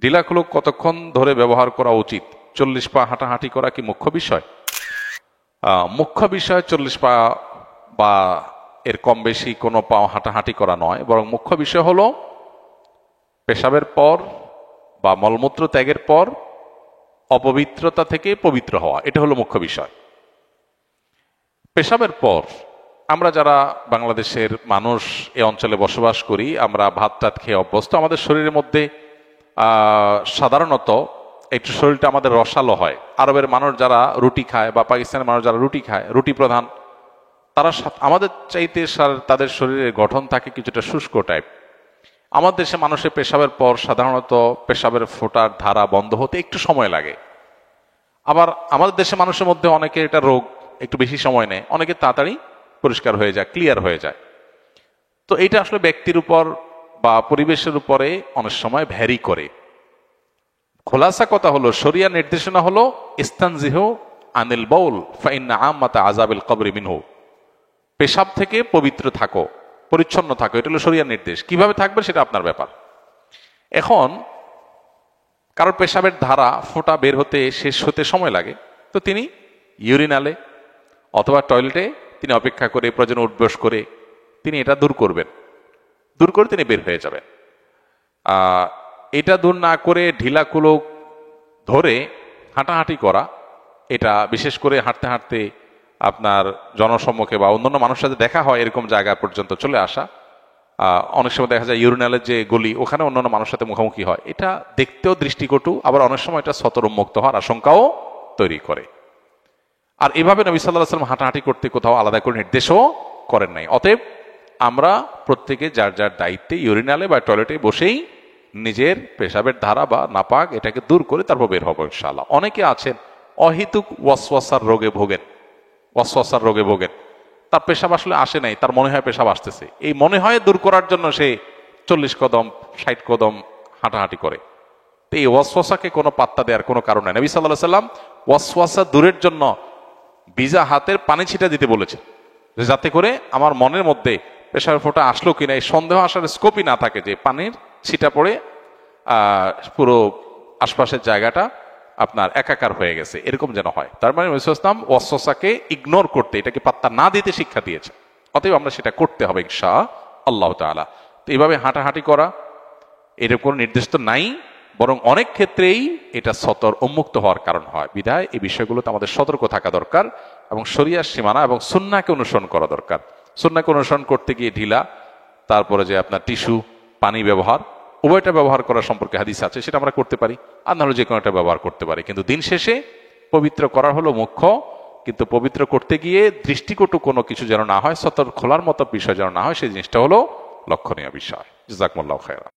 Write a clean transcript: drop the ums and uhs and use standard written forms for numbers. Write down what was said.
ঢিলাখুলক কতক্ষণ ধরে ব্যবহার করা উচিত? 40 পা হাঁটাহাঁটি করা কি মুখ্য বিষয়? মুখ্য বিষয় 40 পা বা এর কম বেশি কোনো পা হাঁটাহাঁটি করা নয়, বরং মুখ্য বিষয় হলো পেশাবের পর বা মলমূত্র ত্যাগের পর অপবিত্রতা থেকে পবিত্র হওয়া, এটা হলো মুখ্য বিষয়। পেশাবের পর আমরা যারা বাংলাদেশের মানুষ এ অঞ্চলে বসবাস করি, আমরা ভাত টাত খেয়ে অভ্যস্ত। আমাদের শরীরের মধ্যে সাধারণত একটু শরীরটা আমাদের রসালো হয়। আরবের মানুষ যারা রুটি খায় বা পাকিস্তানের মানুষ যারা রুটি খায়, রুটি প্রধান, তারা আমাদের চাইতে তাদের শরীরের গঠন থাকে কিছুটা শুষ্ক টাইপ। আমাদের দেশে মানুষের পেশাবের পর সাধারণত পেশাবের ফোঁটার ধারা বন্ধ হতে একটু সময় লাগে। আবার আমাদের দেশে মানুষের মধ্যে অনেকে এটা রোগ একটু বেশি সময় নেয়, অনেকে তাড়াতাড়ি পরিষ্কার হয়ে যায়, ক্লিয়ার হয়ে যায়। তো এটা আসলে ব্যক্তির উপর বা পরিবেশের উপরে অনেক সময় ভ্যারি করে। খোলাসা কথা হলো, শরিয়া নির্দেশনা হলো ইস্তানজিহু আনিল বাউল ফাইন্না আম্মাতা আযাবিল কবরি মিনহু। পেশাব থেকে পবিত্র থাকো, পরিচ্ছন্ন থাকো, এটা হলো শরিয়ার নির্দেশ। কিভাবে থাকবে সেটা আপনার ব্যাপার। এখন কারোর পেশাবের ধারা ফোঁটা বের হতে শেষ হতে সময় লাগে, তো তিনি ইউরিনালে অথবা টয়লেটে তিনি অপেক্ষা করে প্রয়োজন উঠবস করে তিনি এটা দূর করবেন, দূর করে তিনি বের হয়ে যাবেন। এটা দূর না করে ঢিলাকুলক ধরে হাঁটাহাঁটি করা, এটা বিশেষ করে হাঁটতে হাঁটতে আপনার জনসম্মুখে বা অন্যান্য মানুষের সাথে দেখা হয় এরকম জায়গা পর্যন্ত চলে আসা, অনেক সময় দেখা যায় ইউরিনালের যে গলি ওখানে অন্যান্য মানুষের সাথে মুখোমুখি হয়, এটা দেখতেও দৃষ্টিকটু, আবার অনেক সময় এটা সতর উন্মুক্ত হওয়ার আশঙ্কাও তৈরি করে। আর এভাবে নবী সাল্লাল্লাহু আলাইহি ওয়াসাল্লাম হাঁটাহাঁটি করতে কোথাও আলাদা করে নির্দেশও করেন নাই। অতএব আমরা প্রত্যেকে যার যার দায়িত্বে ইউরিনালে বা টয়লেটে বসেই নিজের পেশাবের ধারা বা নাপাক এটাকে দূর করে তারপর বের হবো ইনশাআল্লাহ। অনেকে আছেন অহেতুক ওয়াসওয়াসার রোগে ভোগেন, তার পেশাব আসলে আসে নাই, তার মনে হয় পেশাব আসতেছে, এই মনে হয় দূর করার জন্য সে 40 কদম 60 কদম হাঁটাহাঁটি করে। তো এই ওয়াসওয়াসাকে কোনো পাত্তা দেওয়ার কোনো কারণ নাই। নবী সাল্লাল্লাহু আলাইহি ওয়াসাল্লাম ওয়াসওয়াসা দূরের জন্য ভিজা হাতের পানি ছিটা দিতে বলেছেন, যাতে করে আমার মনের মধ্যে পেশাবের ফোঁটা আসলো কিনা এই সন্দেহ আসার স্কোপই না থাকে, যে পানির ছিটা পড়ে পুরো আশপাশের জায়গাটা আপনার একাকার হয়ে গেছে, এরকম যেন হয়। তার মানে নবী সাল্লাল্লাহু আলাইহি ওয়াসাল্লাম ওয়াসওয়াসাকে ইগনোর করতে, এটাকে পাত্তা না দিতে শিক্ষা দিয়েছে। অতএব আমরা সেটা করতে হবে ইনশাআল্লাহ তাআলা। তো এইভাবে হাঁটাহাঁটি করা এরকম কোনো নির্দেশ তো নাই, বরং অনেক ক্ষেত্রেই এটা সতর উন্মুক্ত হওয়ার কারণ হয়। বিধায় এই বিষয়গুলোতে আমাদের সতর্ক থাকা দরকার এবং শরিয়ার সীমানা এবং সুন্নাহকে অনুসরণ করা দরকার। সুন্নাহকে অনুসরণ করতে গিয়ে ঢিলা, তারপরে যে আপনার টিস্যু, পানি ব্যবহার, উভয়টা ব্যবহার করা সম্পর্কে হাদিস আছে, সেটা আমরা করতে পারি, আর না হলে যে কোনো একটা ব্যবহার করতে পারি। কিন্তু দিন শেষে পবিত্র করা হলো মুখ্য, কিন্তু পবিত্র করতে গিয়ে দৃষ্টিকটু কোনো কিছু যেন না হয়, সতর খোলার মতো বিষয় যেন না হয়, সেই জিনিসটা হলো লক্ষণীয় বিষয়। জাযাকুমুল্লাহু খায়রান।